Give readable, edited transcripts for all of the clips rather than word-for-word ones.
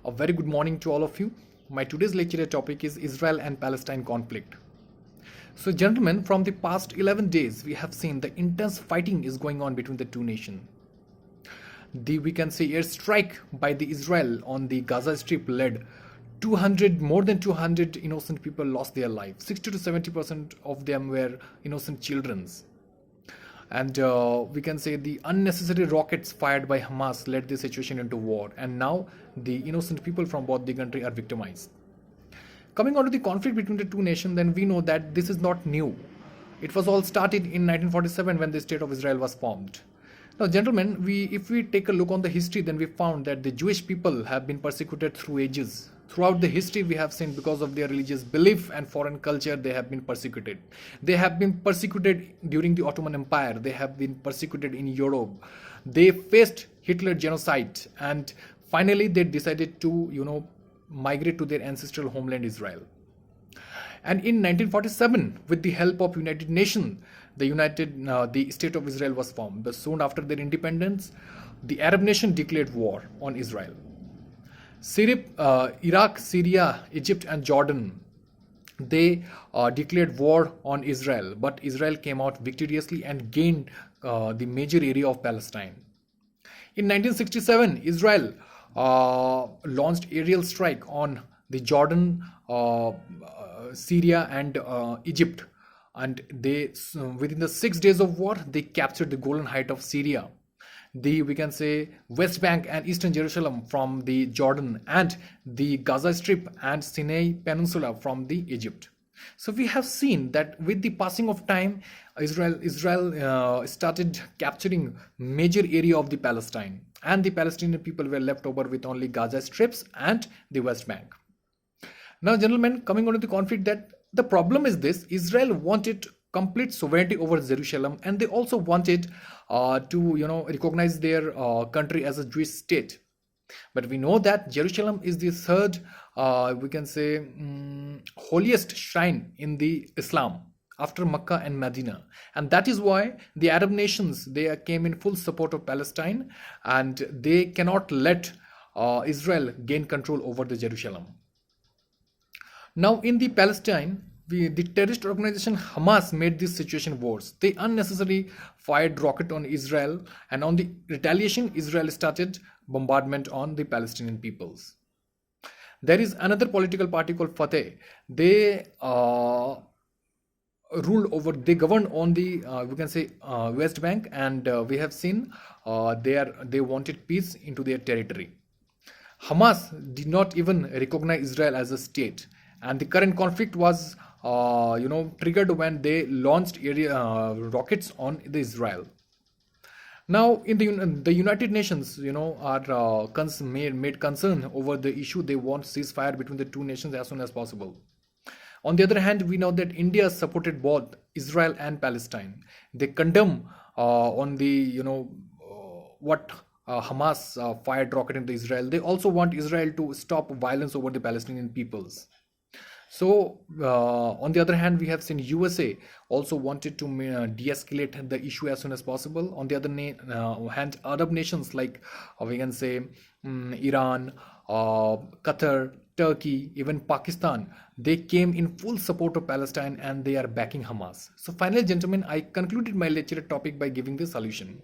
A very good morning to all of you. My today's lecture topic is Israel and Palestine conflict. So gentlemen, from the past 11 days, we have seen the intense fighting is going on between the two nations. We can say airstrike by the Israel on the Gaza Strip led more than 200 innocent people lost their lives. 60 to 70% of them were innocent children. And we can say the unnecessary rockets fired by Hamas led the situation into war, and now the innocent people from both the country are victimized. Coming on to the conflict between the two nations, then we know that this is not new. It was all started in 1947 when the state of Israel was formed. Now gentlemen, if we take a look on the history, then we found that the Jewish people have been persecuted through ages. Throughout the history, we have seen because of their religious belief and foreign culture, they have been persecuted. They have been persecuted during the Ottoman Empire. They have been persecuted in Europe. They faced Hitler genocide, and finally they decided to, migrate to their ancestral homeland Israel. And in 1947, with the help of United Nations, the state of Israel was formed. But soon after their independence, the Arab nation declared war on Israel. Iraq, Syria, Egypt and Jordan, they declared war on Israel, but Israel came out victoriously and gained the major area of Palestine. In 1967, Israel launched aerial strike on the Jordan, Syria and Egypt, and they within the 6 days of war they captured the Golan Heights of Syria, we can say West Bank and Eastern Jerusalem from the Jordan, and the Gaza Strip and Sinai Peninsula from the Egypt. So we have seen that with the passing of time, Israel started capturing major area of the Palestine, and the Palestinian people were left over with only Gaza Strips and the West Bank. Now gentlemen, coming on to the conflict, that the problem is this: Israel wanted complete sovereignty over Jerusalem, and they also wanted to recognize their country as a Jewish state. But we know that Jerusalem is the third we can say holiest shrine in the Islam after Mecca and Medina, and that is why the Arab nations, they came in full support of Palestine, and they cannot let Israel gain control over the Jerusalem. Now in the Palestine, the terrorist organization Hamas made this situation worse. They unnecessarily fired rocket on Israel, and on the retaliation, Israel started bombardment on the Palestinian peoples. There is another political party called Fatah. They they govern on the we can say West Bank, and we have seen they wanted peace into their territory. Hamas did not even recognize Israel as a state, and the current conflict was triggered when they launched rockets on the Israel. Now in the United Nations are made concern over the issue. They want ceasefire between the two nations as soon as possible. On the other hand, we know that India supported both Israel and Palestine. They condemn on the what Hamas fired rocket into Israel. They also want Israel to stop violence over the Palestinian peoples. So on the other hand, we have seen USA also wanted to de-escalate the issue as soon as possible. On the other hand, Arab nations like we can say Iran, Qatar, Turkey, even Pakistan, they came in full support of Palestine, and they are backing Hamas. So finally, gentlemen, I concluded my lecture topic by giving the solution.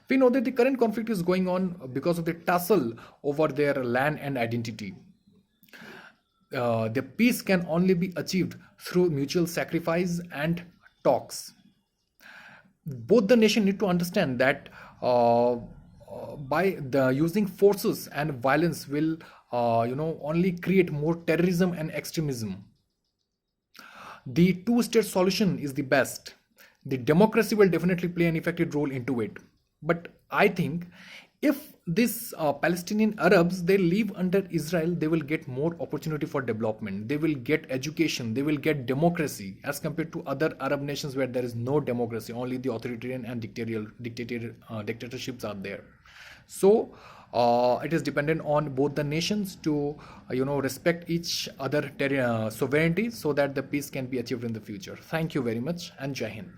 We know that the current conflict is going on because of the tussle over their land and identity. The peace can only be achieved through mutual sacrifice and talks. Both the nation need to understand that by using forces and violence will only create more terrorism and extremism. The two-state solution is the best. The democracy will definitely play an effective role into it. But I think if these Palestinian Arabs, they live under Israel, they will get more opportunity for development. They will get education. They will get democracy as compared to other Arab nations where there is no democracy. Only the authoritarian and dictatorships are there. So it is dependent on both the nations to respect each other sovereignty, so that the peace can be achieved in the future. Thank you very much, and Jai Hind.